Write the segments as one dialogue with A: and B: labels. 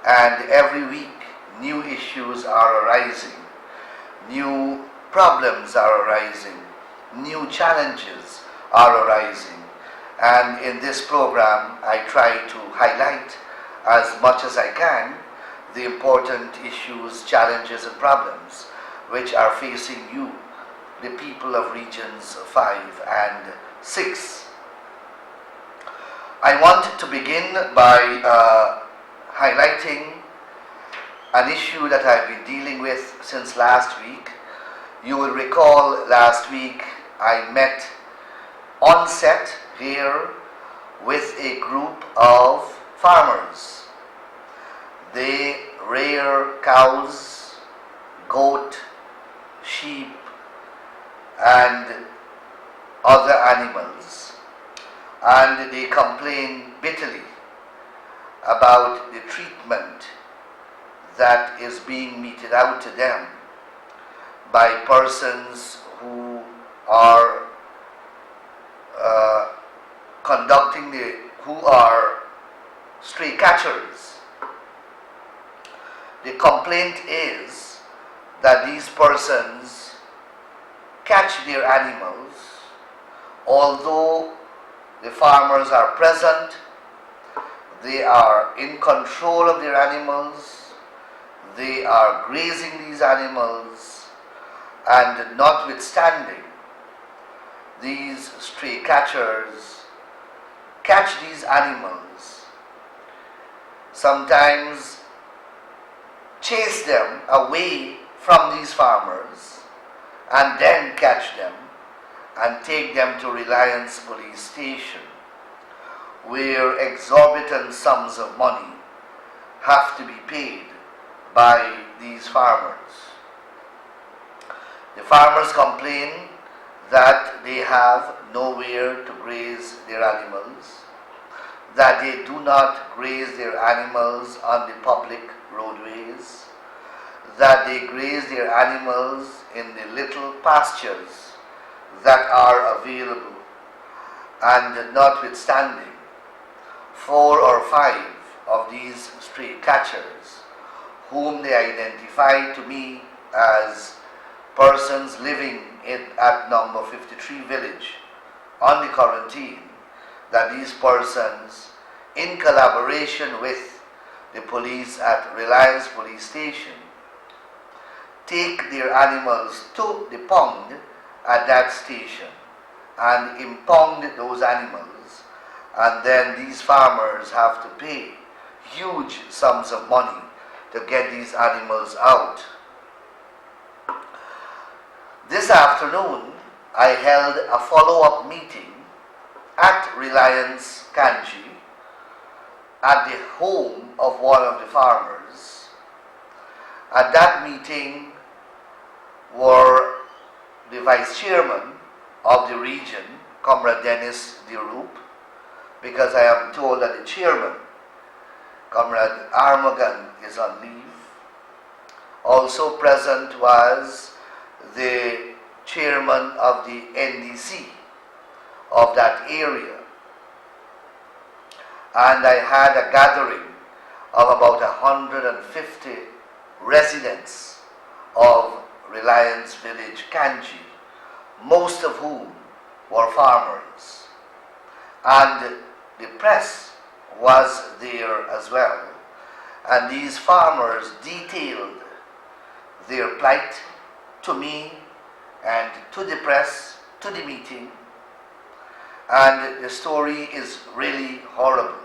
A: And every week, new issues are arising, new problems are arising, new challenges are arising. And in this program, I try to highlight as much as I can the important issues, challenges, and problems which are facing you, the people of Regions 5 and 6. I want to begin by highlighting an issue that I've been dealing with since last week. You will recall last week I met on set here with a group of farmers. They rear cows, goat, sheep, and other animals, and they complain bitterly about the treatment that is being meted out to them by persons who are who are stray catchers. The complaint is that these persons catch their animals, although the farmers are present, they are in control of their animals, they are grazing these animals, and notwithstanding, these stray catchers catch these animals, sometimes chase them away from these farmers, and then catch them and take them to Reliance Police Station, where exorbitant sums of money have to be paid by these farmers. The farmers complain that they have nowhere to graze their animals, that they do not graze their animals on the public roadways, that they graze their animals in the little pastures that are available, and notwithstanding, 4 or 5 of these stray catchers, whom they identify to me as persons living at number 53 village on the quarantine, that these persons, in collaboration with the police at Reliance Police Station, take their animals to the pond at that station and impound those animals, and then these farmers have to pay huge sums of money to get these animals out. This afternoon, I held a follow-up meeting at Reliance Kanji at the home of one of the farmers. At that meeting were the vice chairman of the region, Comrade Dennis Dirup, because I am told that the chairman, Comrade Armagan, is on leave. Also present was the chairman of the NDC of that area. And I had a gathering of about 150 residents of Reliance Village, Kanji, most of whom were farmers. And the press was there as well. And these farmers detailed their plight to me and to the press, to the meeting. And the story is really horrible.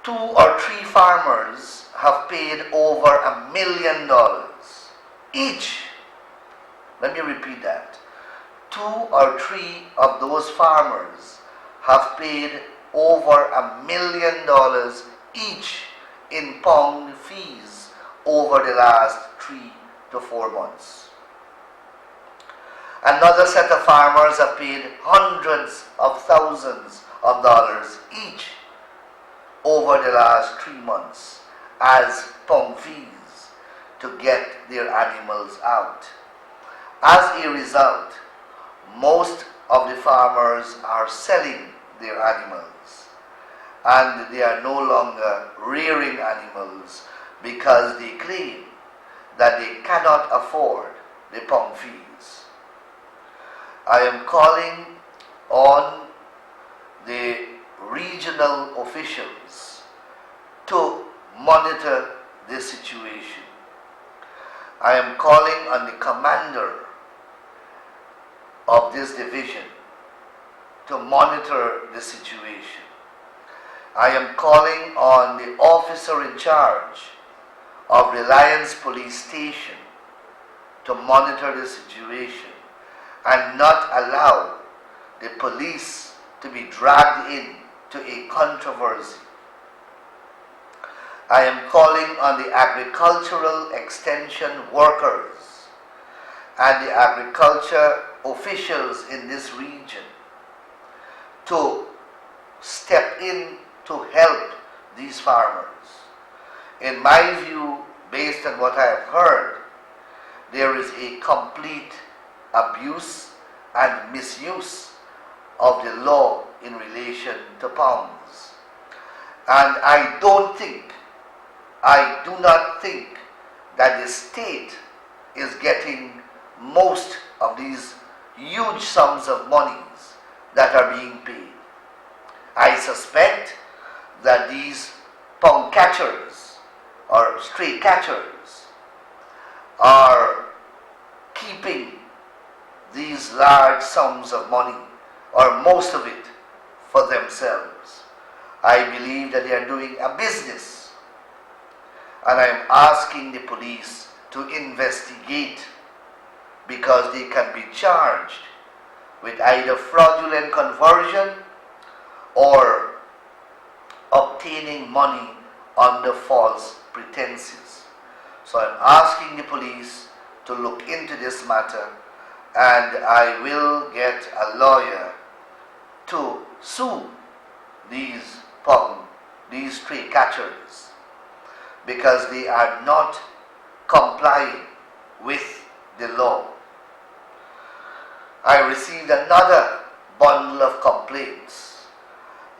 A: 2 or 3 farmers have paid over $1 million each. Let me repeat that. 2 or 3 of those farmers have paid over $1 million each in pound fees over the last 3 to 4 months. Another set of farmers have paid hundreds of thousands of dollars each over the last 3 months as pound fees to get their animals out. As a result, most of the farmers are selling their animals, and they are no longer rearing animals because they claim that they cannot afford the pong fees. I am calling on the regional officials to monitor this situation. I am calling on the commander of this division to monitor the situation. I am calling on the officer in charge of Reliance Police Station to monitor the situation and not allow the police to be dragged in to a controversy. I am calling on the agricultural extension workers and the agriculture officials in this region to step in to help these farmers. In my view, based on what I have heard, there is a complete abuse and misuse of the law in relation to pongs. And I do not think that the state is getting most of these huge sums of monies that are being paid. I suspect that these pong catchers or stray catchers are keeping these large sums of money or most of it for themselves. I believe that they are doing a business, and I am asking the police to investigate, because they can be charged with either fraudulent conversion or obtaining money under false pretenses. So I'm asking the police to look into this matter, and I will get a lawyer to sue these stray catchers because they are not complying with the law. I received another bundle of complaints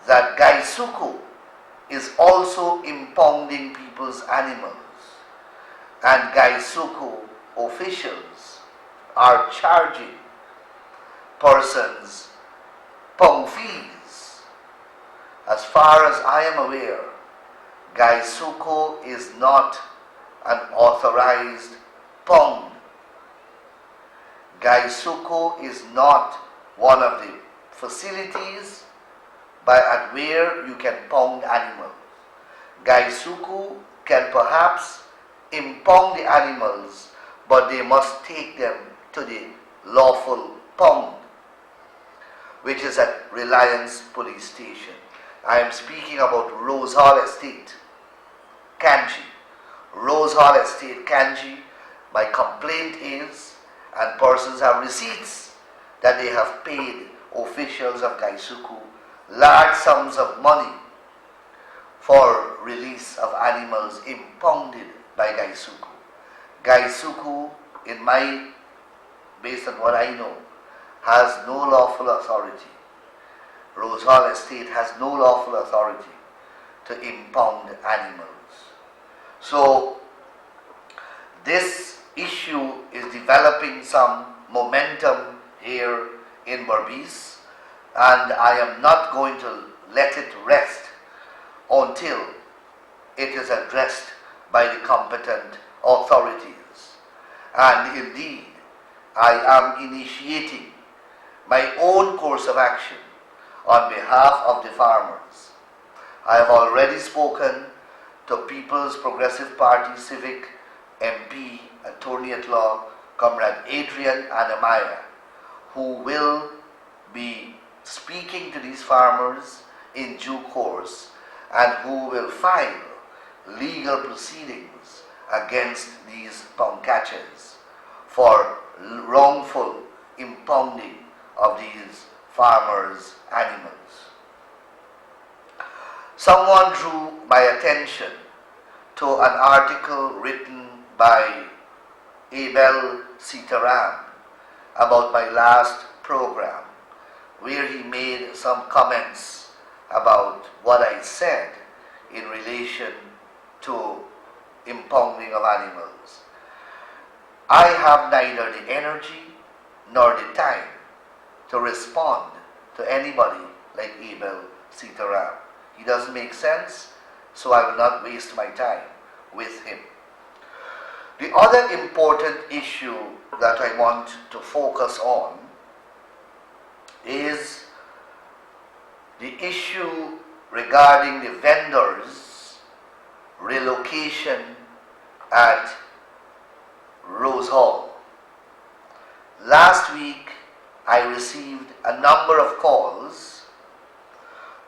A: that Gaisuku is also impounding people's animals, and Gaisuku officials are charging persons pong fees. As far as I am aware, Gaisuku is not an authorized pong. Gaisuku is not one of the facilities at where you can pong animals. Gaisuku can perhaps impound the animals, but they must take them to the lawful pong, which is at Reliance Police Station. I am speaking about Rose Hall Estate, Kanji. Rose Hall Estate, Kanji. My complaint is, and persons have receipts, that they have paid officials of Gaisuku large sums of money for release of animals impounded by Gaisuku. Gaisuku, based on what I know, has no lawful authority. Rose Hall Estate has no lawful authority to impound animals. So this issue is developing some momentum here in Berbice, and I am not going to let it rest until it is addressed by the competent authorities. And indeed, I am initiating my own course of action on behalf of the farmers. I have already spoken to People's Progressive Party Civic MP, Attorney at Law, Comrade Adrian Anamaya, who will be speaking to these farmers in due course and who will file legal proceedings against these pong catchers for wrongful impounding of these farmers' animals. Someone drew my attention to an article written by Abel Sitaram about my last program, where he made some comments about what I said in relation to impounding of animals. I have neither the energy nor the time to respond to anybody like Abel Sitaram. He doesn't make sense, so I will not waste my time with him. The other important issue that I want to focus on is the issue regarding the vendors' relocation at Rose Hall. Last week, I received a number of calls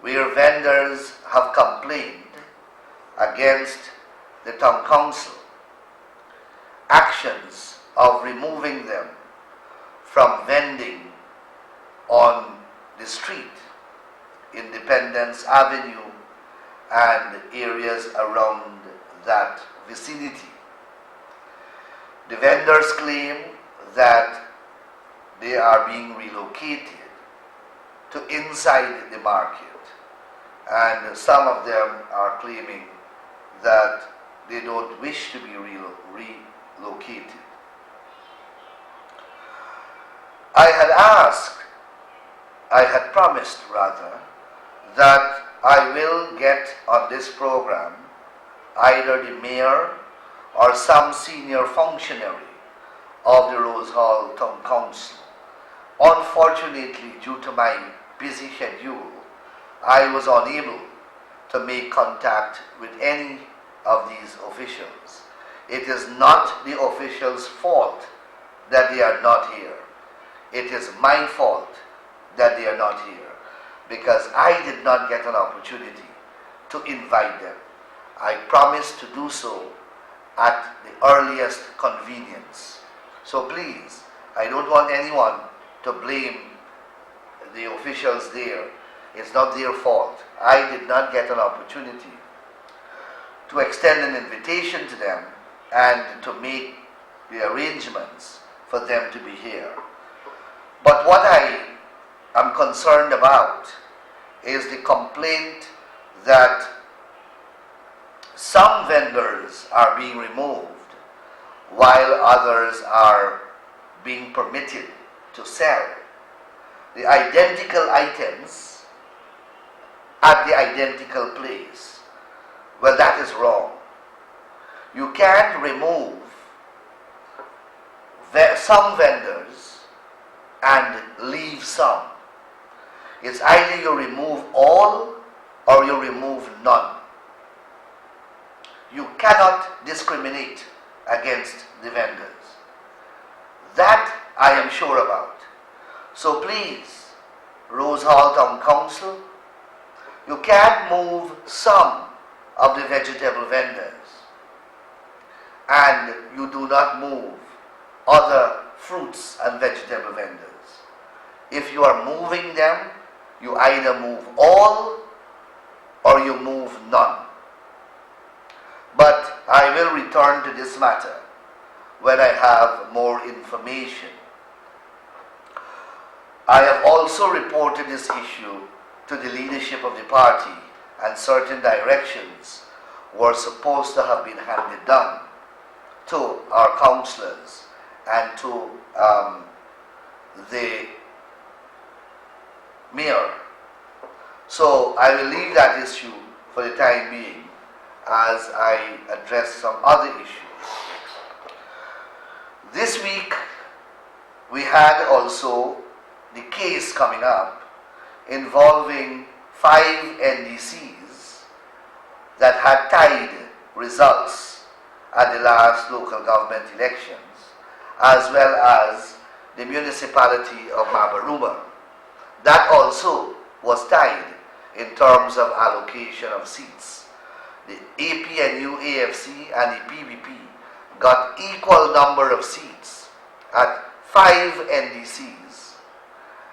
A: where vendors have complained against the town council actions of removing them from vending on the street, Independence Avenue and areas around that vicinity. The vendors claim that they are being relocated to inside the market, and some of them are claiming that they don't wish to be relocated. I had promised that I will get on this program either the mayor or some senior functionary of the Rose Hall Town Council. Unfortunately, due to my busy schedule, I was unable to make contact with any of these officials. It is not the officials' fault that they are not here. It is my fault that they are not here, because I did not get an opportunity to invite them. I promised to do so at the earliest convenience. So please, I don't want anyone to blame the officials there. It's not their fault. I did not get an opportunity to extend an invitation to them and to make the arrangements for them to be here. But what I am concerned about is the complaint that some vendors are being removed while others are being permitted to sell the identical items at the identical place. Well, that is wrong. You can't remove some vendors and leave some. It's either you remove all or you remove none. You cannot discriminate against the vendors. That I am sure about. So please, Rose Hall Town Council, you can't move some of the vegetable vendors and you do not move other fruits and vegetable vendors. If you are moving them, you either move all or you move none. But I will return to this matter when I have more information. I have also reported this issue to the leadership of the party, and certain directions were supposed to have been handed down to our councillors and to the mayor. So I will leave that issue for the time being as I address some other issues. This week we had also the case coming up involving 5 NDCs that had tied results at the last local government elections, as well as the municipality of Mabaruma. That also was tied in terms of allocation of seats. The APNU, AFC and the PBP got equal number of seats at 5 NDCs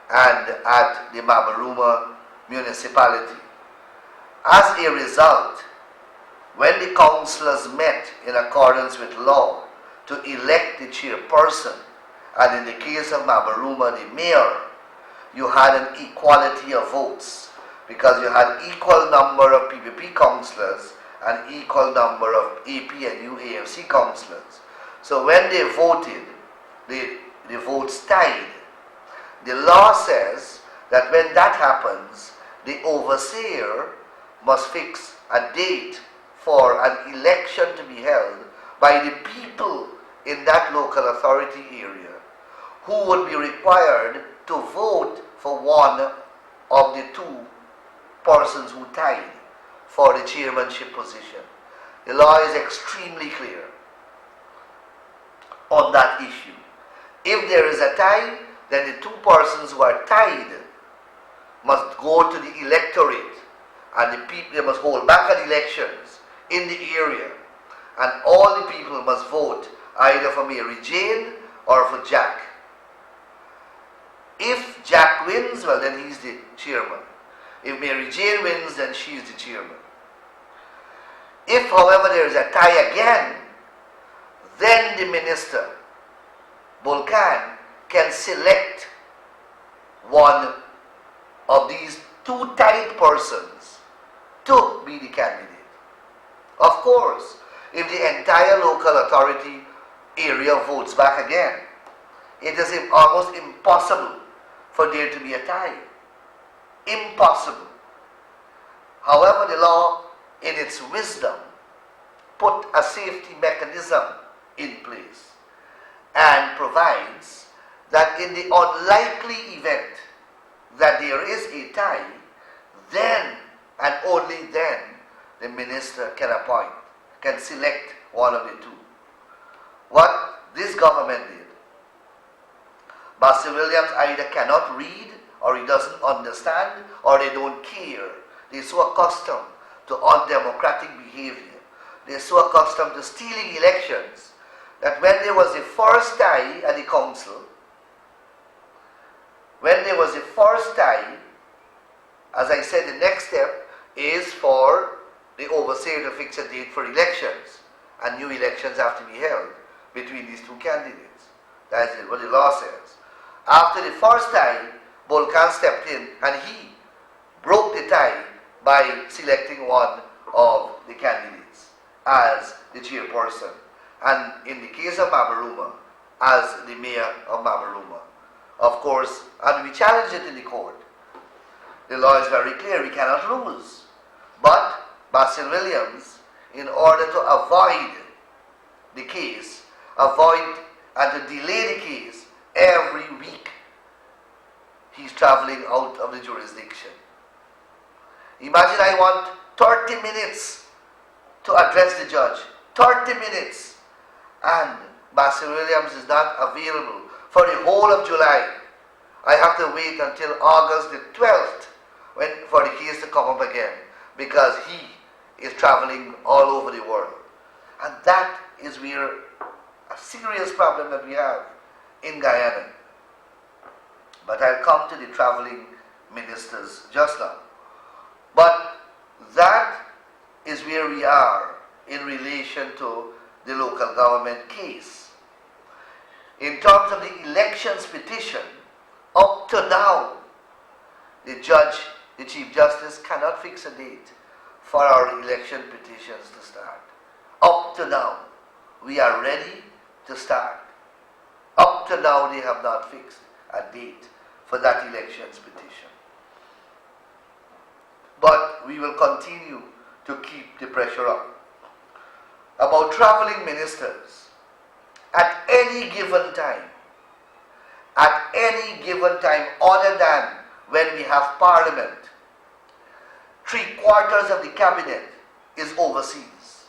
A: and at the Mabaruma municipality. As a result, when the councillors met in accordance with law to elect the chairperson, and in the case of Mabaruma, the mayor, you had an equality of votes because you had equal number of PPP councillors and equal number of AP and UAFC councillors. So when they voted, the votes tied. The law says that when that happens, the overseer must fix a date for an election to be held by the people in that local authority area, who would be required to vote for one of the two persons who tied for the chairmanship position. The law is extremely clear on that issue. If there is a tie, then the two persons who are tied must go to the electorate, and the people, they must hold backup elections in the area, and all the people must vote either for Mary Jane or for Jack. If Jack wins, well, then he's the chairman. If Mary Jane wins, then she's the chairman. If, however, there is a tie again, then the minister, Bolkan, can select one of these two tied persons to be the candidate. Of course, if the entire local authority area votes back again, it is almost impossible for there to be a tie. Impossible. However, the law, in its wisdom, put a safety mechanism in place and provides that in the unlikely event that there is a tie, then and only then the minister can appoint, can select one of the two. What this government did, Basil Williams either cannot read, or he doesn't understand, or they don't care. They're so accustomed to undemocratic behavior. They're so accustomed to stealing elections that when there was the first tie at the council, as I said, the next step is for the overseer to fix a date for elections, and new elections have to be held between these two candidates. That is what the law says. After the first tie, Bolkan stepped in and he broke the tie by selecting one of the candidates as the chairperson, and in the case of Mabaruma, as the mayor of Mabaruma. Of course, and we challenged it in the court. The law is very clear, we cannot lose. But Basil Williams, in order to avoid the case, avoid and to delay the case every week, he's traveling out of the jurisdiction. Imagine I want 30 minutes to address the judge. 30 minutes. And Basil Williams is not available for the whole of July. I have to wait until August the 12th for the case to come up again, because he is traveling all over the world. And that is where a serious problem that we have in Guyana. But I'll come to the traveling ministers just now. But that is where we are in relation to the local government case. In terms of the elections petition, up to now, the judge, the Chief Justice, cannot fix a date for our election petitions to start. Up to now, we are ready to start. Up to now, they have not fixed a date for that elections petition. But we will continue to keep the pressure up. About traveling ministers, at any given time, other than when we have parliament, 3/4 of the cabinet is overseas.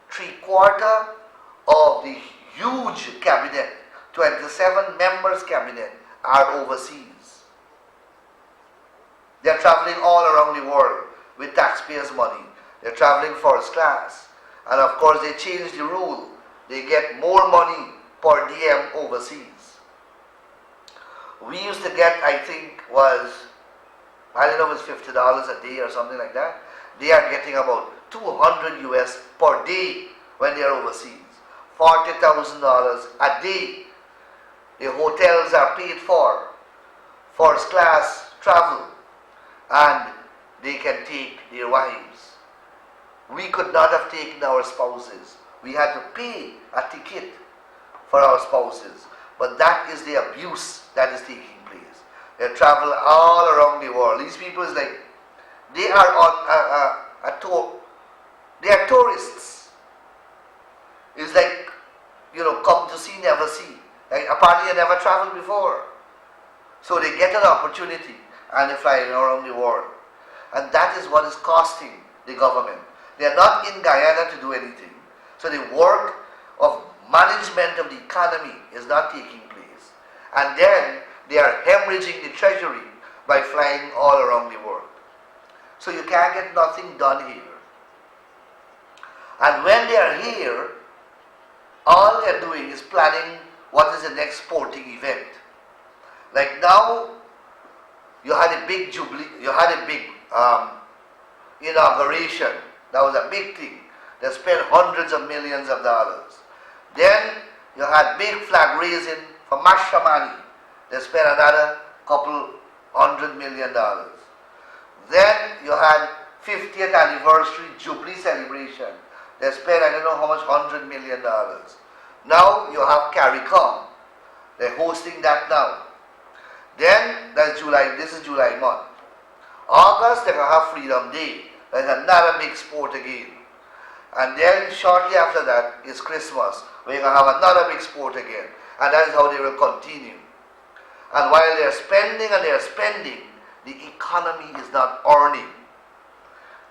A: 3/4 of the huge cabinet, 27 members cabinet, are overseas. They're traveling all around the world with taxpayers' money. They're traveling first class. And of course they changed the rule. They get more money per diem overseas. We used to get, I think, I don't know, it was $50 a day or something like that. They are getting about $200 US per day when they are overseas. $40,000 a day. The hotels are paid for, first class travel, and they can take their wives. We could not have taken our spouses. We had to pay a ticket for our spouses. But that is the abuse that is taking place. They travel all around the world. These people is like, they are on a tour. They are tourists. It's like, come to see, never see. Like, apparently they never traveled before. So they get an opportunity and they fly around the world. And that is what is costing the government. They are not in Guyana to do anything. So the work of management of the economy is not taking place. And then they are hemorrhaging the treasury by flying all around the world. So you can't get nothing done here. And when they are here, all they're doing is planning what is the next sporting event. Like now, you had a big jubilee, you had a big inauguration. That was a big thing. They spent hundreds of millions of dollars. Then you had big flag raising for Mashamani. They spent another couple $100 million. Then you had 50th anniversary Jubilee celebration. They spent I don't know how much $100 million. Now you have CARICOM. They're hosting that now. Then that's July. This is July month. August they're gonna have Freedom Day. There's another big sport again. And then shortly after that is Christmas. We're gonna have another big sport again. And that is how they will continue. And while they're spending and they're spending, the economy is not earning.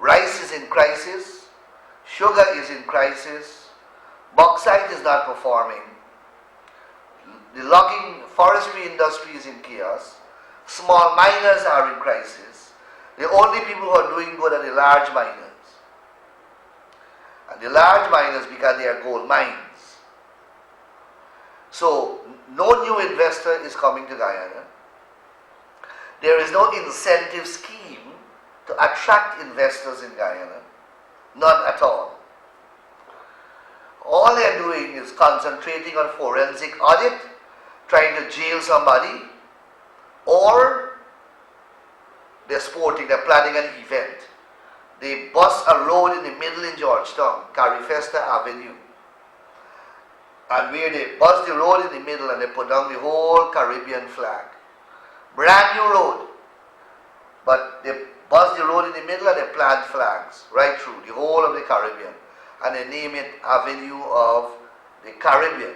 A: Rice is in crisis. Sugar is in crisis. Bauxite is not performing. The logging forestry industry is in chaos. Small miners are in crisis. The only people who are doing good are the large miners. And the large miners because they are gold mines. So no new investor is coming to Guyana. There is no incentive scheme to attract investors in Guyana. None at all. All they're doing is concentrating on forensic audit, trying to jail somebody, or they're planning an event. They bust a road in the middle in Georgetown, Carifesta Avenue. And where they bust the road in the middle and they put down the whole Caribbean flag. Brand new road. But they bust the road in the middle and they plant flags right through the whole of the Caribbean. And they name it Avenue of the Caribbean.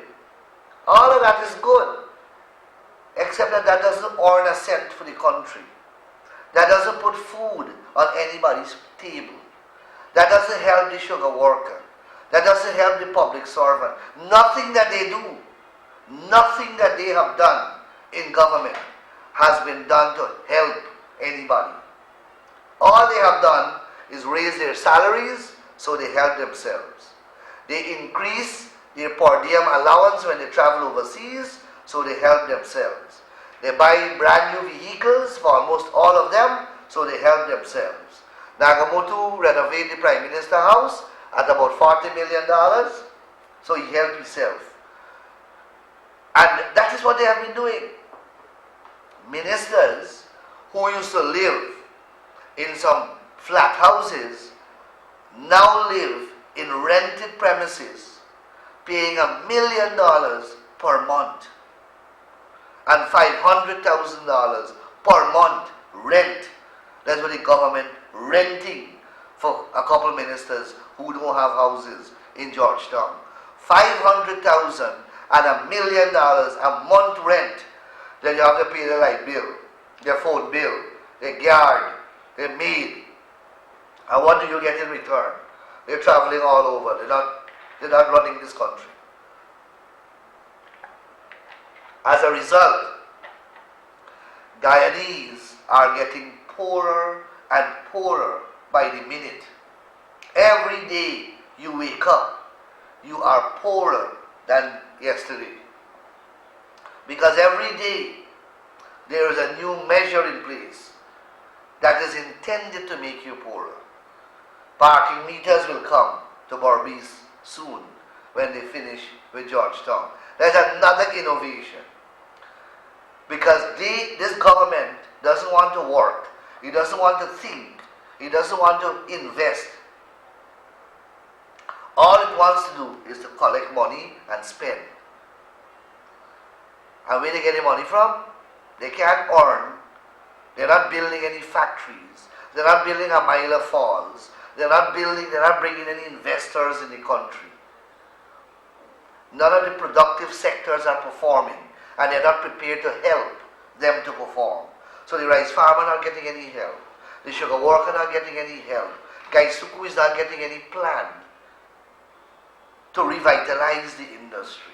A: All of that is good. Except that doesn't earn a cent for the country. That doesn't put food on anybody's table. That doesn't help the sugar worker. That doesn't help the public servant. Nothing that they do, nothing that they have done in government has been done to help anybody. All they have done is raise their salaries so they help themselves. They increase their per diem allowance when they travel overseas so they help themselves. They buy brand new vehicles for almost all of them so they help themselves. Nagamotu renovated the Prime Minister house at about $40 million, so he helped himself. And that is what they have been doing. Ministers who used to live in some flat houses now live in rented premises, paying $1 million per month and $500,000 per month rent. That's what the government renting for a couple ministers who don't have houses in Georgetown. $500,000 and $1 million a month rent. Then you have to pay their light bill, their phone bill, their guard, their maid. And what do you get in return? They're traveling all over. They're not running this country. As a result, Guyanese are getting poorer and poorer by the minute. Every day you wake up, you are poorer than yesterday. Because every day there is a new measure in place that is intended to make you poorer. Parking meters will come to Berbice soon when they finish with Georgetown. There's another innovation. Because this government doesn't want to work. It doesn't want to think. It doesn't want to invest. All it wants to do is to collect money and spend. And where they get the money from? They can't earn. They're not building any factories. They're not building a mile of falls. They're not bringing any investors in the country. None of the productive sectors are performing, and they're not prepared to help them to perform. So the rice farmer not getting any help. The sugar worker not getting any help. Gaisuku is not getting any plan to revitalize the industry.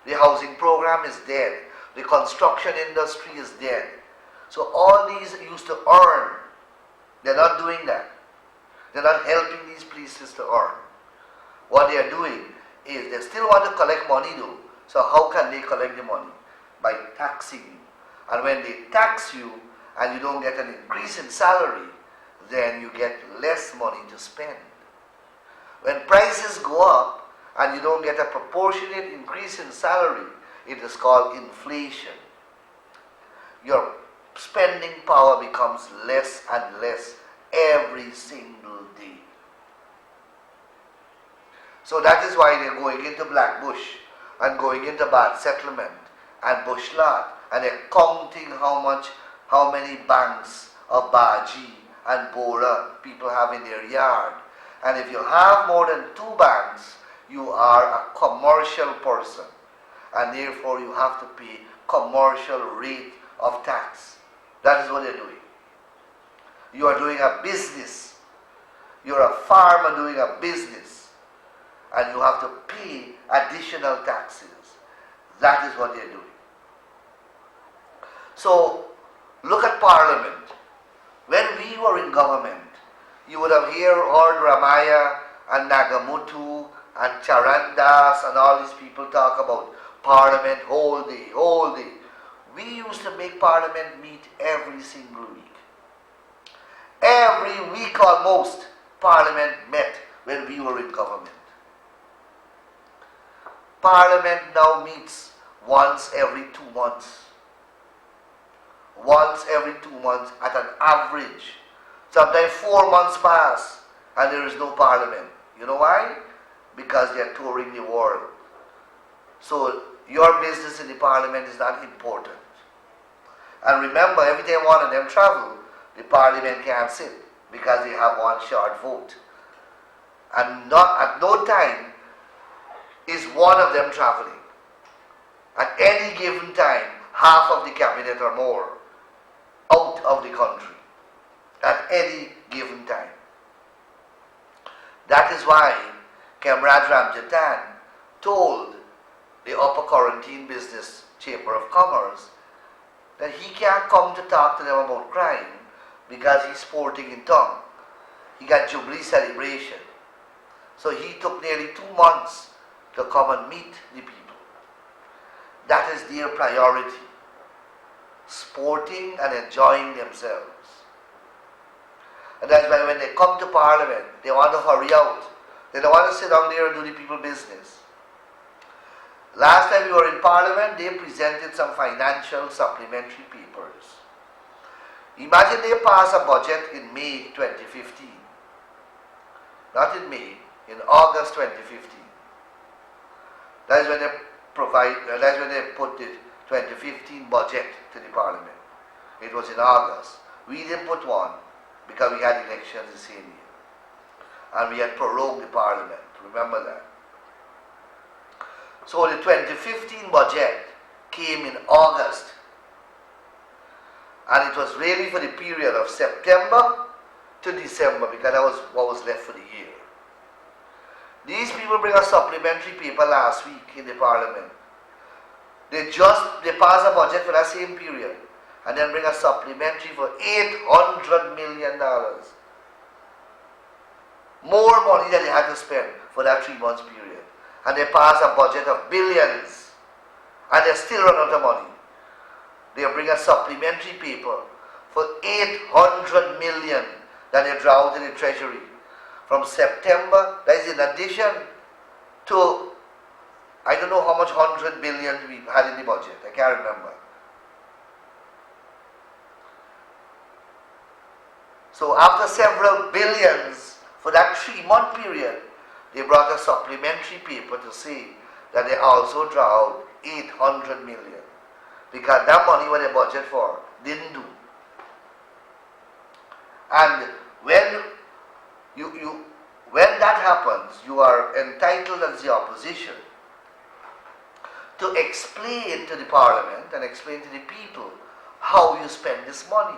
A: The housing program is dead. The construction industry is dead. So all these used to earn. They're not doing that. They're not helping these places to earn. What they are doing is they still want to collect money though. So how can they collect the money? By taxing you. And when they tax you and you don't get an increase in salary, then you get less money to spend. When prices go up and you don't get a proportionate increase in salary, it is called inflation. Your spending power becomes less and less every single day. So that is why they're going into Blackbush and going into Bad Settlement and Bush Lot, and they're counting how many banks of Baji and Bora people have in their yard. And if you have more than 2 banks, you are a commercial person, and therefore you have to pay commercial rate of tax. That is what they're doing. You are doing a business. You're a farmer doing a business, and you have to pay additional taxes. That is what they're doing. So, look at Parliament. When we were in government, you would have heard Ramaya and Nagamutu and Charandas and all these people talk about Parliament whole day, whole day. We used to make Parliament meet every single week. Every week almost, Parliament met when we were in government. Parliament now meets once every 2 months. Once every 2 months at an average. Sometimes 4 months pass and there is no Parliament. You know why? Because they are touring the world. So your business in the Parliament is not important. And remember, every time one of them travel, the Parliament can't sit because they have one short vote. And at no time is one of them traveling. At any given time, half of the cabinet or more out of the country. At any given time. That is why Comrade Ramjatan told the Upper Quarantine Business Chamber of Commerce that he can't come to talk to them about crime because he's sporting in tongue. He got Jubilee celebration. So he took nearly 2 months to come and meet the people. That is their priority. Sporting and enjoying themselves. And that's why when they come to Parliament, they want to hurry out. They don't want to sit down there and do the people business. Last time we were in Parliament, they presented some financial supplementary papers. Imagine they pass a budget in May 2015. Not in May, in August 2015. That is when they put the 2015 budget to the Parliament. It was in August. We didn't put one because we had elections the same year. And we had prorogued the Parliament. Remember that. So the 2015 budget came in August. And it was really for the period of September to December because that was what was left for the year. These people bring a supplementary paper last week in the Parliament. They pass a budget for that same period and then bring a supplementary for $800 million. More money than they had to spend for that 3 months period. And they pass a budget of billions and they still run out of money. They bring a supplementary paper for $800 million that they draw out in the Treasury from September. That is in addition to, I don't know how much 100 billion we had in the budget. I can't remember. So after several billions for that 3-month period, they brought a supplementary paper to say that they also draw out 800 million because that money what they budget for didn't do. And when when that happens, you are entitled as the opposition to explain to the parliament and explain to the people how you spend this money.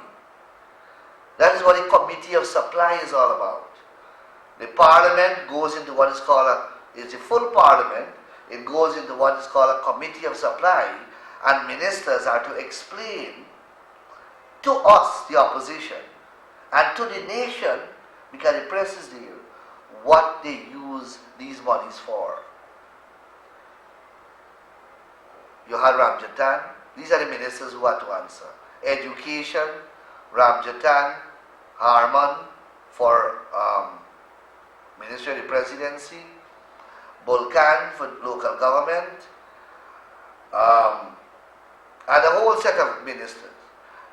A: That is what a committee of supply is all about. The parliament goes into what is called it's a full parliament. It goes into what is called a committee of supply, and ministers are to explain to us, the opposition, and to the nation, because the press is there, what they use these monies for. You had Ramjatan. These are the ministers who had to answer. Education, Ramjatan, Harman for Ministry of the Presidency, Bulkan for local government, and a whole set of ministers.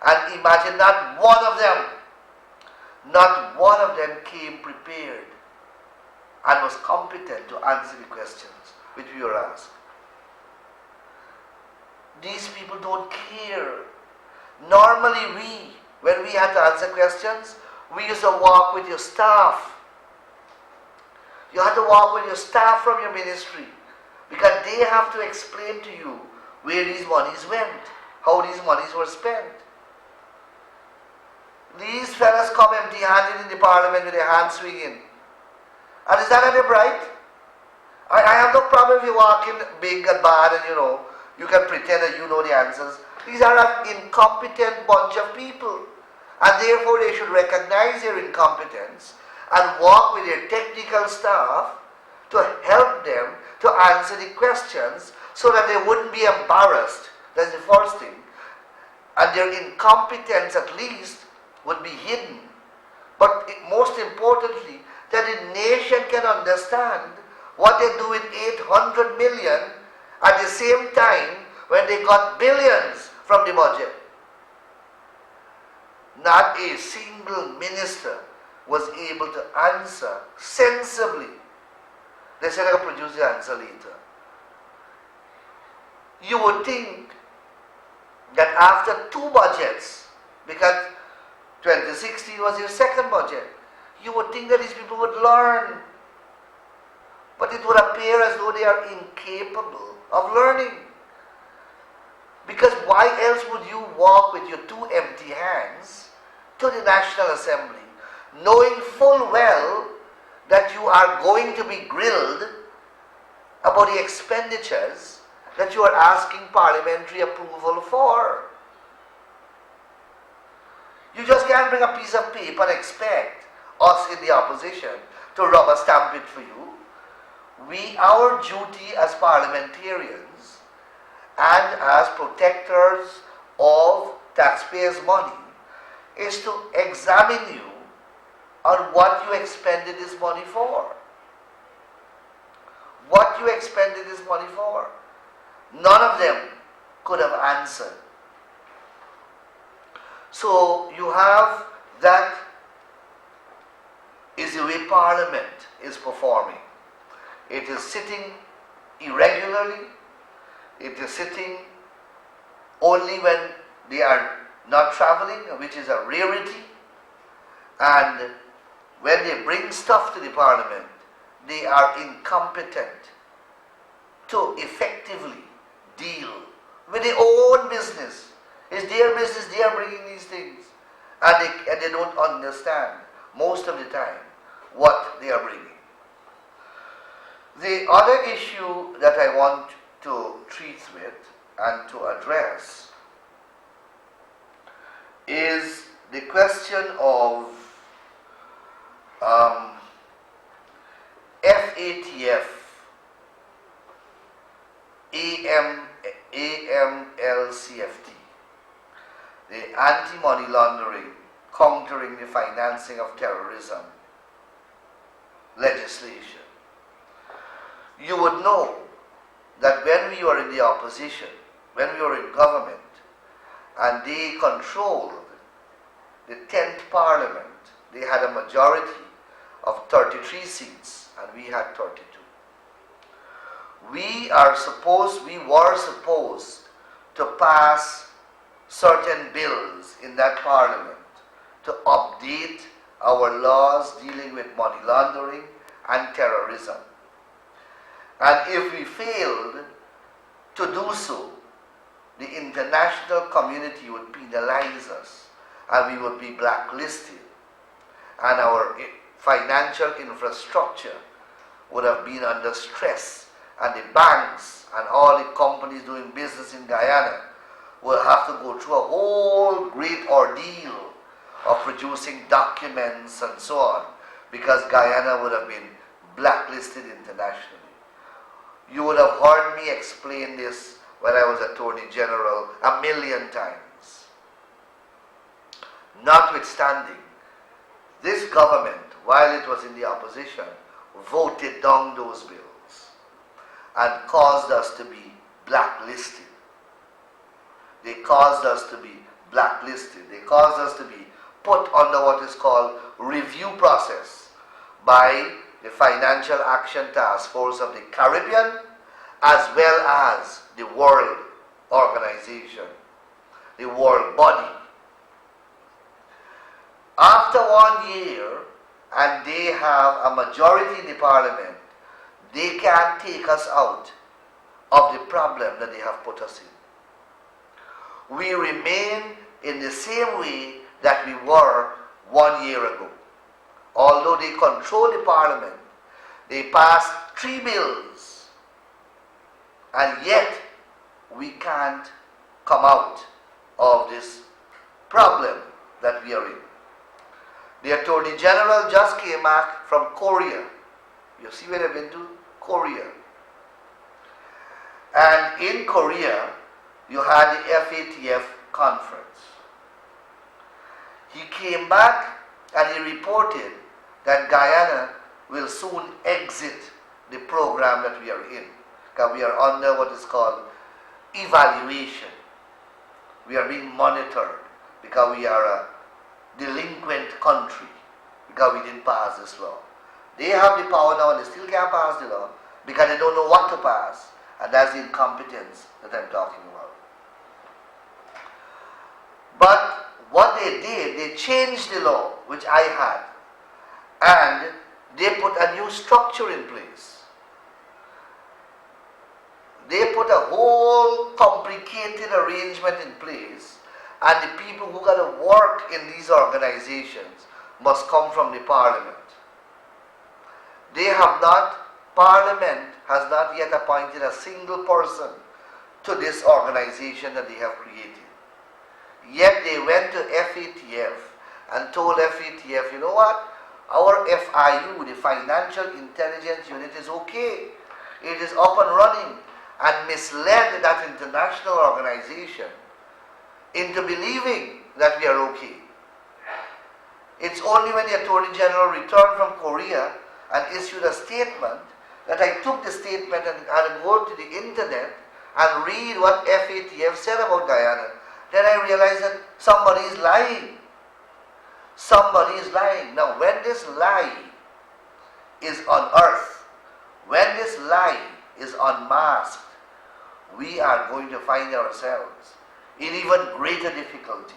A: And imagine not one of them came prepared and was competent to answer the questions which we were asked. These people don't care. Normally when we had to answer questions, we used to walk with your staff. You had to walk with your staff from your ministry because they have to explain to you where these monies went, how these monies were spent. These fellas come empty-handed in the parliament with their hands swinging. And is that any bright? I have no problem if you walk in big and bad and you can pretend that you know the answers. These are an incompetent bunch of people. And therefore they should recognize their incompetence and work with their technical staff to help them to answer the questions so that they wouldn't be embarrassed. That's the first thing. And their incompetence at least would be hidden. But most importantly, that the nation can understand what they do with 800 million at the same time when they got billions from the budget. Not a single minister was able to answer sensibly. They said I'll produce the answer later. You would think that after 2 budgets, because 2016 was your second budget, you would think that these people would learn. But it would appear as though they are incapable of learning. Because why else would you walk with your 2 empty hands to the National Assembly, knowing full well that you are going to be grilled about the expenditures that you are asking parliamentary approval for? You just can't bring a piece of paper and expect us in the opposition to rubber stamp it for you. Our duty as parliamentarians and as protectors of taxpayers' money is to examine you on what you expended this money for. What you expended this money for. None of them could have answered. So you have that is the way Parliament is performing. It is sitting irregularly. It is sitting only when they are not traveling, which is a rarity. And when they bring stuff to the Parliament, they are incompetent to effectively deal with their own business. It's their business, they are bringing these things. And they don't understand, most of the time, what they are bringing. The other issue that I want to treat with and to address is the question of FATF, AMLCFT, the anti-money laundering, countering the financing of terrorism legislation. You would know that when we were in the opposition, when we were in government, and they controlled the 10th Parliament, they had a majority of 33 seats and we had 32. We were supposed to pass certain bills in that parliament to update our laws dealing with money laundering and terrorism. And if we failed to do so, the international community would penalize us and we would be blacklisted, and our financial infrastructure would have been under stress, and the banks and all the companies doing business in Guyana will have to go through a whole great ordeal of producing documents and so on, because Guyana would have been blacklisted internationally. You would have heard me explain this when I was Attorney General a million times. Notwithstanding, this government, while it was in the opposition, voted down those bills and caused us to be blacklisted. They caused us to be blacklisted. They caused us to be put under what is called review process by the Financial Action Task Force of the Caribbean, as well as the World Organization, the World Body. After 1 year, and they have a majority in the parliament, they can't take us out of the problem that they have put us in. We remain in the same way that we were 1 year ago. Although they control the parliament, they passed 3 bills, and yet we can't come out of this problem that we are in. The Attorney General just came back from Korea. You see where they've been to? Korea. And in Korea, you had the FATF conference. He came back and he reported that Guyana will soon exit the program that we are in, because we are under what is called evaluation. We are being monitored because we are a delinquent country, because we didn't pass this law. They have the power now and they still can't pass the law because they don't know what to pass, and that's the incompetence that I'm talking about. But what they did, they changed the law, which I had, and they put a new structure in place. They put a whole complicated arrangement in place, and the people who got to work in these organizations must come from the parliament. Parliament has not yet appointed a single person to this organization that they have created. Yet they went to FATF and told FATF, you know what? Our FIU, the Financial Intelligence Unit, is okay. It is up and running, and misled that international organization into believing that we are okay. It's only when the Attorney General returned from Korea and issued a statement that I took the statement and go to the internet and read what FATF said about Guyana. Then I realized that somebody is lying. Somebody is lying. Now, when this lie is unearthed, when this lie is unmasked, we are going to find ourselves in even greater difficulties.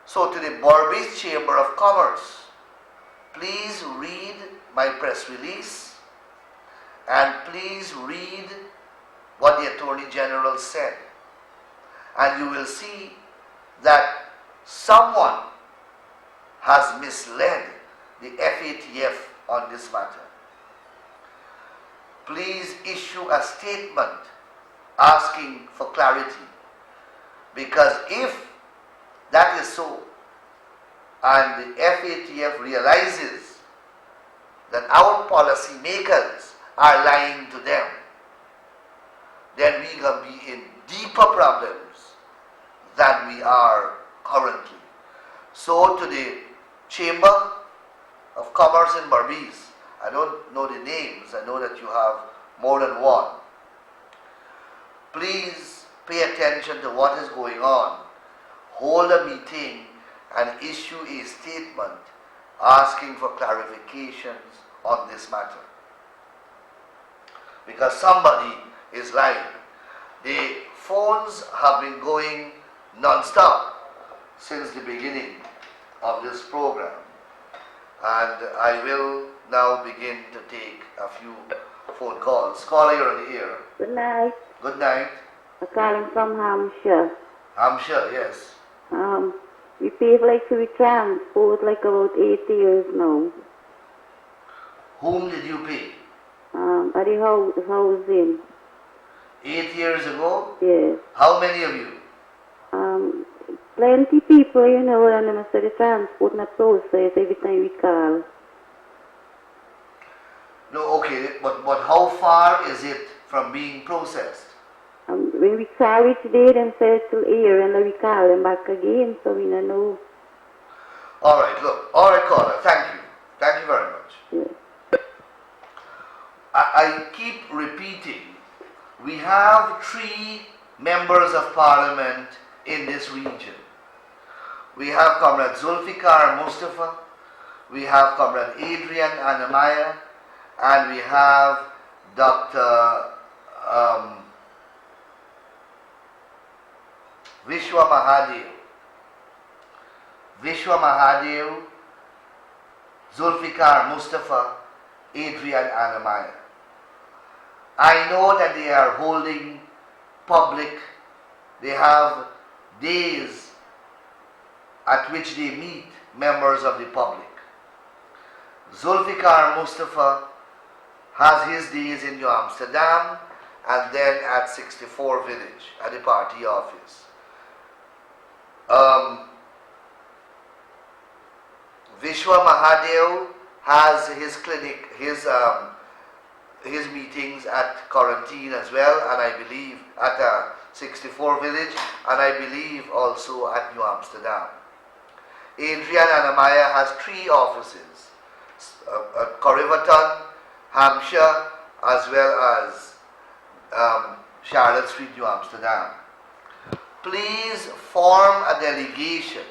A: So to the Berbice Chamber of Commerce, please read my press release and please read what the Attorney General said. And you will see that someone has misled the FATF on this matter. Please issue a statement asking for clarity, because if that is so and the FATF realizes that our policy makers are lying to them, then we will be in deeper problems than we are currently. So to the Chamber of Commerce in Berbice, I don't know the names, I know that you have more than one. Please pay attention to what is going on. Hold a meeting and issue a statement asking for clarifications on this matter. Because somebody is lying. The phones have been going non-stop since the beginning of this program, and I will now begin to take a few phone calls. Caller, you're on the air.
B: Good night.
A: Good night.
B: I'm calling from Hampshire.
A: Hampshire, yes.
B: We pay like to be transport like about 8 years now.
A: Whom did you pay?
B: At the housing.
A: 8 years ago?
B: Yes.
A: How many of you?
B: Plenty people, you know, and they must say the transport not process every time we call.
A: No, okay, but how far is it from being processed?
B: When we call each day, them say it's still here, and then we call them back again, so we don't know.
A: All right, look. All right, caller. Thank you. Thank you very much.
B: Yes.
A: I keep repeating, we have 3 members of parliament in this region. We have Comrade Zulfikar Mustafa, we have Comrade Adrian Anamaya, and we have Dr. Vishwa Mahadev. Vishwa Mahadev, Zulfikar Mustafa, Adrian Anamaya. I know that they are holding public, they have days at which they meet members of the public. Zulfikar Mustafa has his days in New Amsterdam and then at 64 Village at the party office. Vishwa Mahadev has his clinic, his meetings at Quarantine as well, and I believe at 64 Village, and I believe also at New Amsterdam. Adrian Anamaya has 3 offices, at Corriverton, Hampshire, as well as Charlotte Street, New Amsterdam. Please form a delegation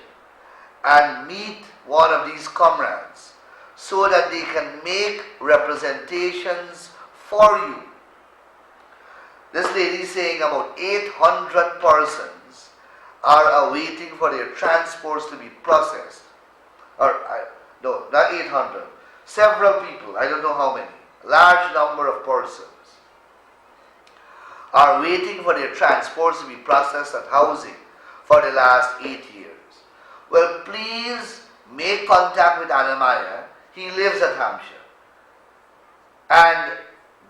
A: and meet one of these comrades so that they can make representations for you. This lady is saying about 800 persons are awaiting for their transports to be processed. No, not 800. Several people, I don't know how many, large number of persons are waiting for their transports to be processed at housing for the last 8 years. Well, please make contact with Anamaya. He lives at Hampshire. And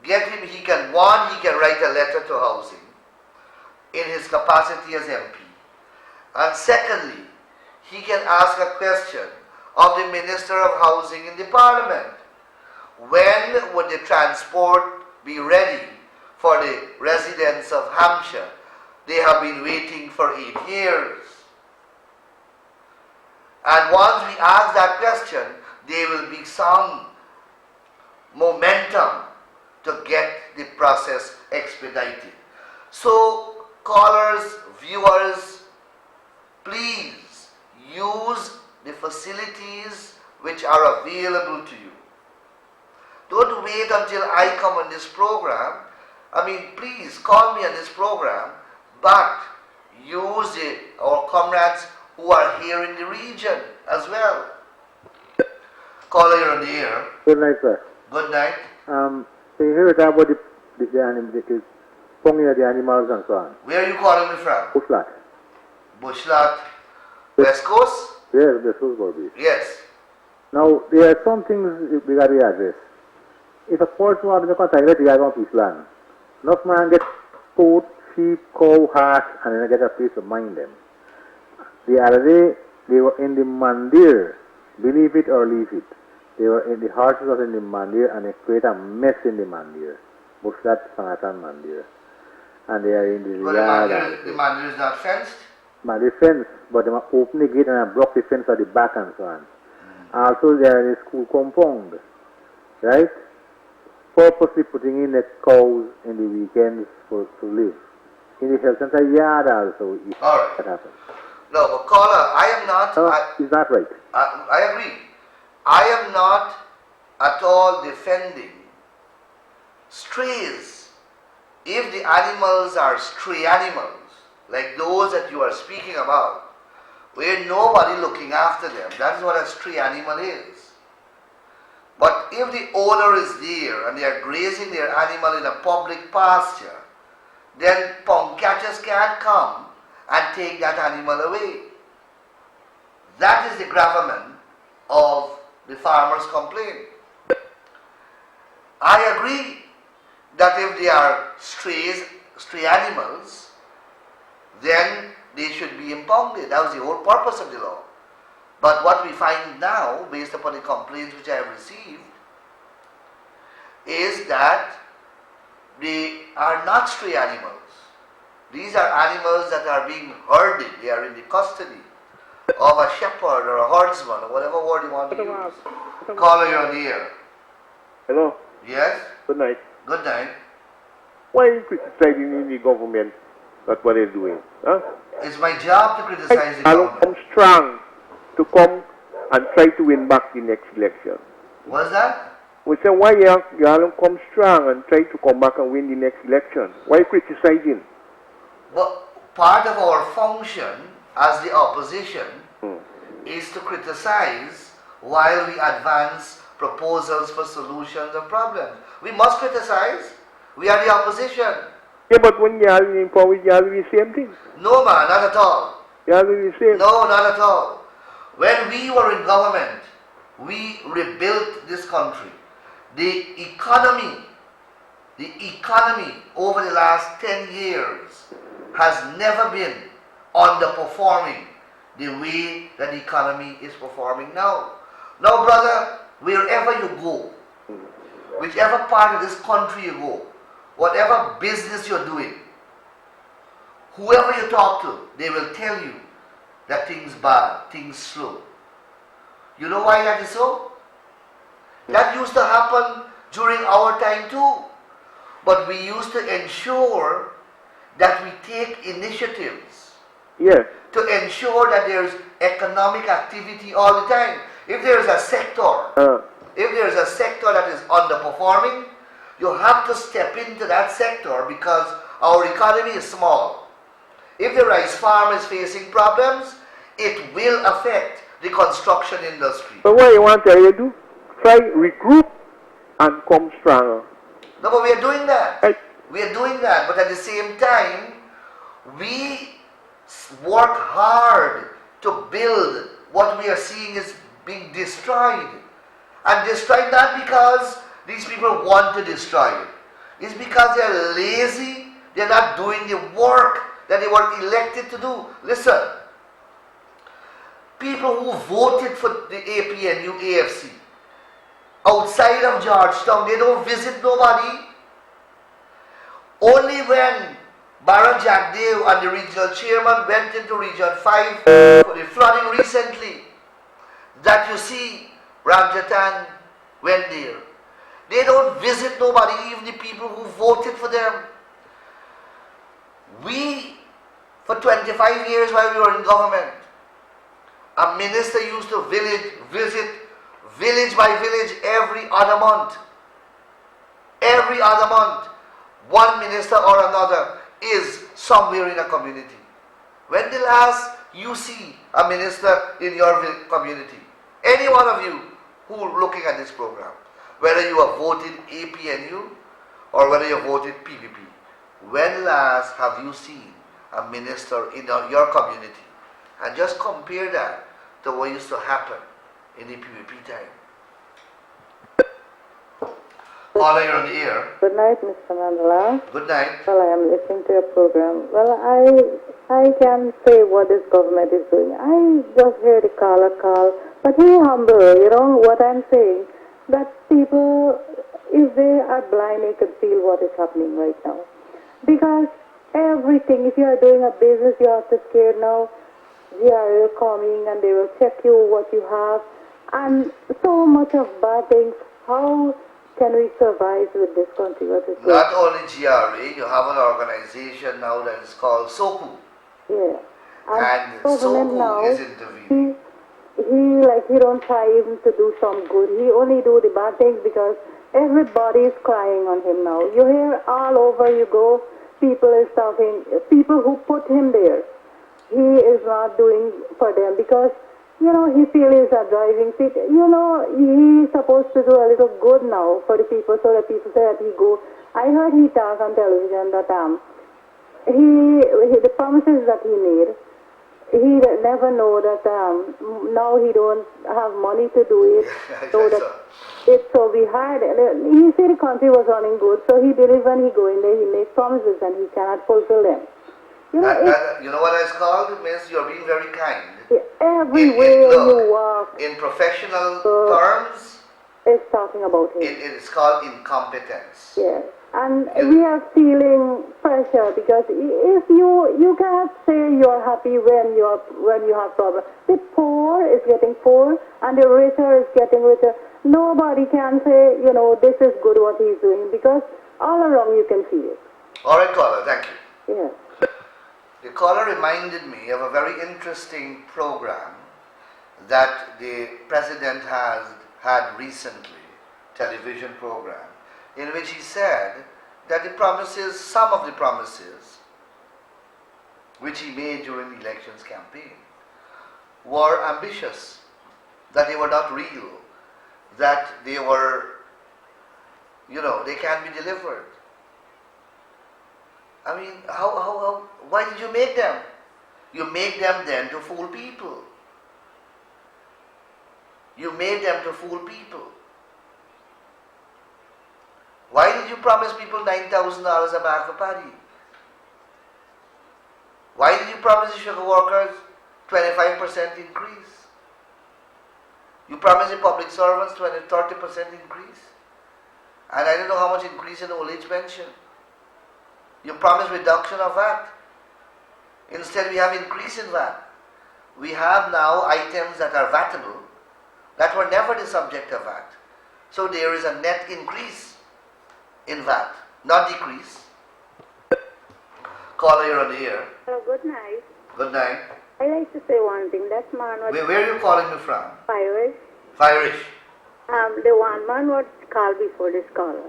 A: get him, he can write a letter to housing in his capacity as MP. And secondly, he can ask a question of the Minister of Housing in the Parliament. When would the transport be ready for the residents of Hampshire? They have been waiting for 8 years. And once we ask that question, there will be some momentum to get the process expedited. So, callers, viewers, please use the facilities which are available to you. Don't wait until I come on this program. I mean, please call me on this program, but use our comrades who are here in the region as well. Caller, you're on the air.
C: Good night, sir.
A: Good night.
C: So you heard about the animals and so on.
A: Where are you calling me from?
C: Bushlat.
A: Bushlat. West Coast?
C: Yes, the Salisbury.
A: Yes.
C: Now, there are some things we got to address. If a person wants to contact the guy on peace land, enough man get goat, sheep, cow, horse, and then get a place to mind them. The other day, they were in the mandir, believe it or leave it. They were in the horses was in the mandir and they create a mess in the mandir. Bushlat Sanatan mandir. And they are in the yard.
A: The mandir is not fenced?
C: Mandir fence, but they open the gate and block the fence at the back and so on. Also, they are in the school compound, right? Purposely putting in the cows in the weekends to live. In the health center yard also,
A: All right.
C: that happens.
A: No, but caller, I am not.
C: Is that right?
A: I agree. I am not at all defending strays. If the animals are stray animals, like those that you are speaking about, where nobody looking after them, that's what a stray animal is. But if the owner is there and they are grazing their animal in a public pasture, then pound catchers can't come and take that animal away. That is the gravamen of the farmer's complaint. I agree that if they are stray animals, then they should be impounded. That was the whole purpose of the law. But what we find now, based upon the complaints which I have received, is that they are not stray animals. These are animals that are being herded. They are in the custody of a shepherd or a herdsman or whatever word you want to use. Caller, you're on the air.
D: Hello.
A: Yes?
D: Good night.
A: Good night.
D: Why are you criticizing the government that what they're doing? Huh?
A: It's my job to criticize the
D: I'll
A: government.
D: come strong to come and try to win back the next election.
A: What's that?
D: We say, why you all come strong and try to come back and win the next election? Why are you criticizing?
A: But part of our function as the opposition is to criticize while we advance proposals for solutions of problems. We must criticize. We are the opposition.
D: Yeah, but when you all in power, you all do the same thing.
A: No, man, not at all.
D: You all do the same.
A: No, not at all. When we were in government, we rebuilt this country. The economy over the last 10 years has never been underperforming the way that the economy is performing now. Now, brother, wherever you go, whichever part of this country you go, whatever business you're doing, whoever you talk to, they will tell you that things bad, things slow. You know why that is so? That used to happen during our time too. But we used to ensure that we take initiatives
D: Yes.
A: to ensure that there's economic activity all the time. If there's a sector that is underperforming, you have to step into that sector because our economy is small. If the rice farm is facing problems, it will affect the construction industry.
D: So what you want to do? Try regroup and come stronger.
A: No, but we are doing that.
D: Right.
A: We are doing that, but at the same time, we work hard to build what we are seeing is being destroyed. And destroyed not because these people want to destroy it. It's because they are lazy, they are not doing the work that they were elected to do. Listen, people who voted for the APNU AFC outside of Georgetown, they don't visit nobody. Only when Baron Jack Dale and the regional chairman went into Region 5 for the flooding recently, that you see Ramjatan went there. They don't visit nobody, even the people who voted for them. We, for 25 years while we were in government, a minister used to visit village by village every other month. Every other month, one minister or another is somewhere in a community. When the last you see a minister in your community? Any one of you who are looking at this program, whether you have voted APNU or whether you have voted PPP, when last have you seen a minister in your community? And just compare that to what used to happen in the PPP time. Paula, you're on the air.
B: Good night, Mr. Mandela.
A: Good night.
B: Well, I am listening to your program. Well, I can say what this government is doing. I just heard the caller call, but he humble, you know what I'm saying? That people, if they are blind, they can feel what is happening right now. Because everything, if you are doing a business, you have to scare now. They are coming and they will check you what you have. And so much of bad things. How can we survive with this country? What is
A: Not only GRA, you have an organization now that is called SOKU.
B: Yeah.
A: And
B: government
A: Soku
B: now,
A: is intervening.
B: he don't try even to do some good. He only do the bad things because everybody is crying on him now. You hear all over you go, people is talking, people who put him there. He is not doing for them because, he feels he's a driving seat. He's supposed to do a little good now for the people so that people say that he go. I heard he talk on television that the promises that he made, he never know that now he don't have money to do it. So that it's so be hard. He said the country was running good, so he believes when he go in there, he makes promises and he cannot fulfill them.
A: You know what it's called, Miss? You're being very kind.
B: Everywhere you walk,
A: in professional terms,
B: it's talking about him.
A: it is called incompetence.
B: Yes. And we are feeling pressure because if you can't say you're happy when you have problems. The poor is getting poor and the richer is getting richer. Nobody can say, this is good what he's doing because all around you can see it.
A: All right, caller, thank you.
B: Yes.
A: The caller reminded me of a very interesting program that the president has had recently, television program, in which he said that some of the promises which he made during the elections campaign were ambitious, that they were not real, that they were, they can be delivered. I mean, why did you make them? You make them then to fool people. You made them to fool people. Why did you promise people $9,000 a bag for paddy? Why did you promise the sugar workers 25% increase? You promised the public servants 30% increase. And I don't know how much increase in old age pension. You promised reduction of VAT. Instead we have increase in VAT. We have now items that are VATable that were never the subject of VAT. So there is a net increase in VAT, not decrease. Caller, you're on the air.
B: Oh, good night.
A: Good night.
B: I like to say one thing. That man was
A: Where are you calling me from?
B: Irish.
A: Irish.
B: The one man was called before this caller.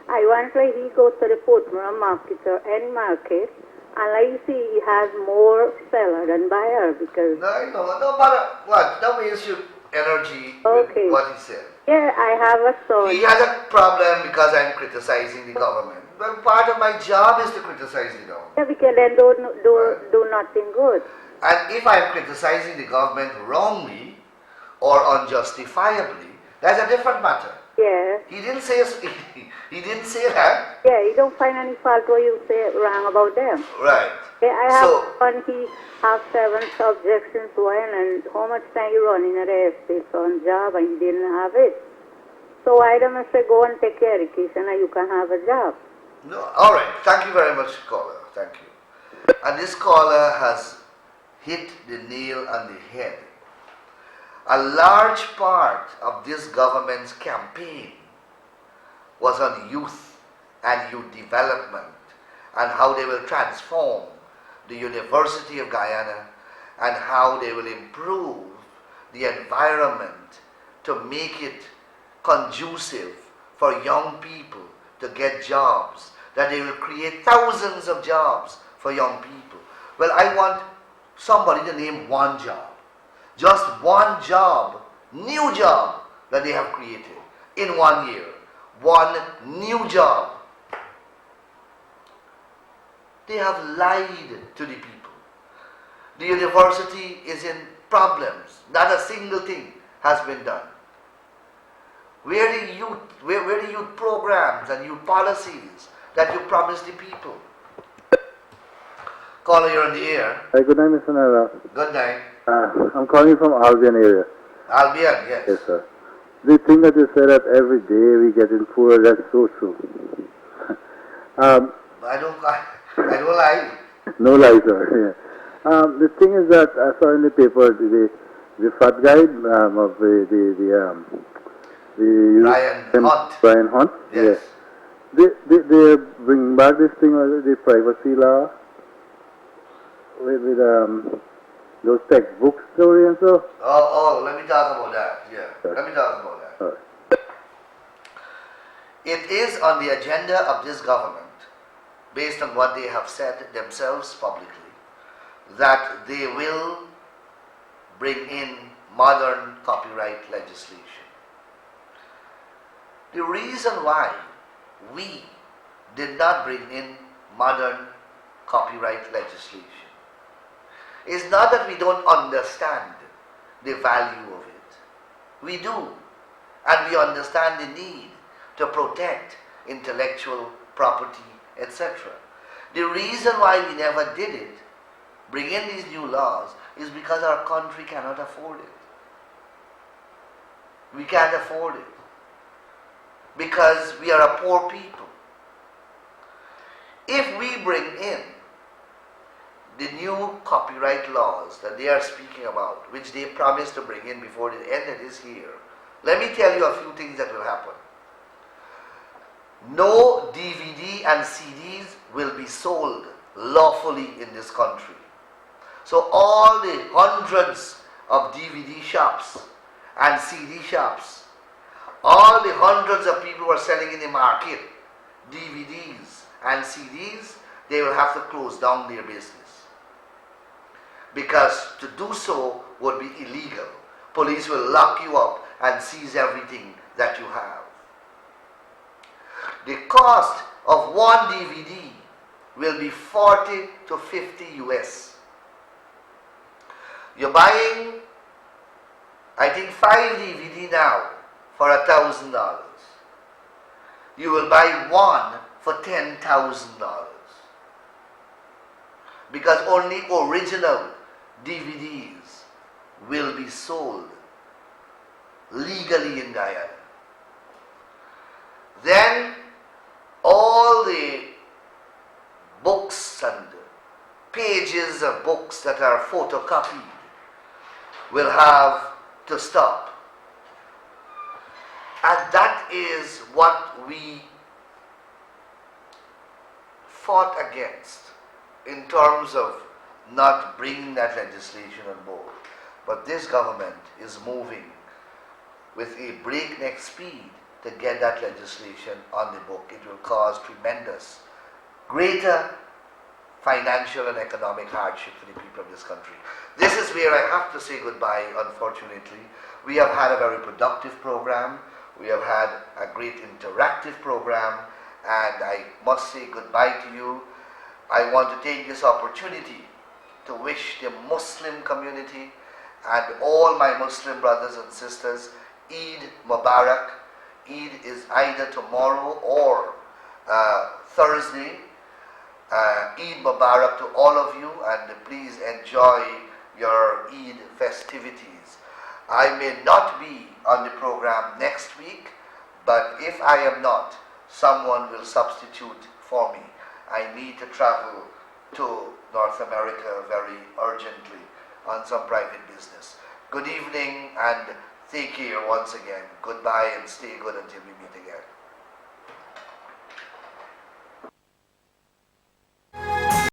B: I once he goes to the Portmore market or any market, and I see he has more seller than buyer because.
A: No matter what. Don't waste your energy with what he said.
B: Yeah, I have a story.
A: He has a problem because I'm criticizing the government. Well, part of my job is to criticize the government.
B: Yeah, because then do nothing good.
A: And if I'm criticizing the government wrongly or unjustifiably, that's a different matter.
B: Yeah.
A: He didn't say that.
B: Yeah, you don't find any fault where you say wrong about them.
A: Right.
B: Yeah, I have one. He have 7 subjects in one, and how much time you run in a estate on job and you didn't have it. So why don't I say go and take your education and you can have a job?
A: No. All right. Thank you very much, caller. Thank you. And this caller has hit the nail on the head. A large part of this government's campaign was on youth and youth development and how they will transform the University of Guyana and how they will improve the environment to make it conducive for young people to get jobs, that they will create thousands of jobs for young people. Well, I want somebody to name one job. Just one job, new job that they have created in 1 year. One new job. They have lied to the people. The university is in problems. Not a single thing has been done. Where are the youth programs and youth policies that you promised the people? Caller, you're on the air.
C: Hi, good night, Mr. Nara.
A: Good night.
C: I'm calling from Albion area.
A: Albion, yes.
C: Yes, sir. The thing that you said that every day we getting poorer, that's so true.
A: I don't lie.
C: No lie, sir. Yeah. The thing is that I saw in the paper the fat guy of Brian Hunt.
A: Yes.
C: Yeah. They bring back this thing, the privacy law with Those textbooks, Dorian, sir?
A: Let me talk about that. Yeah,
C: Sure.
A: let me talk about that.
C: Sure.
A: It is on the agenda of this government, based on what they have said themselves publicly, that they will bring in modern copyright legislation. The reason why we did not bring in modern copyright legislation is not that we don't understand the value of it. We do, and we understand the need to protect intellectual property, etc. The reason why we never did it, bring in these new laws, is because our country cannot afford it. We can't afford it because we are a poor people. If we bring in the new copyright laws that they are speaking about, which they promised to bring in before the end of this year, let me tell you a few things that will happen. No DVD and CDs will be sold lawfully in this country. So all the hundreds of DVD shops and CD shops, all the hundreds of people who are selling in the market DVDs and CDs, they will have to close down their business. Because to do so would be illegal. Police will lock you up and seize everything that you have. The cost of one DVD will be 40 to 50 US. You're buying, I think, 5 DVD now for $1,000. You will buy one for $10,000. Because only original DVDs will be sold legally in Guyana. Then all the books and pages of books that are photocopied will have to stop. And that is what we fought against in terms of not bringing that legislation on board. But this government is moving with a breakneck speed to get that legislation on the book. It will cause tremendous, greater financial and economic hardship for the people of this country. This is where I have to say goodbye, unfortunately. We have had a very productive program. We have had a great interactive program, and I must say goodbye to you. I want to take this opportunity to wish the Muslim community and all my Muslim brothers and sisters Eid Mubarak. Eid is either tomorrow or Thursday. Eid Mubarak to all of you, and please enjoy your Eid festivities. I may not be on the program next week, but if I am not, someone will substitute for me. I need to travel to North America very urgently on some private business. Good evening and take care once again. Goodbye and stay good until we meet again.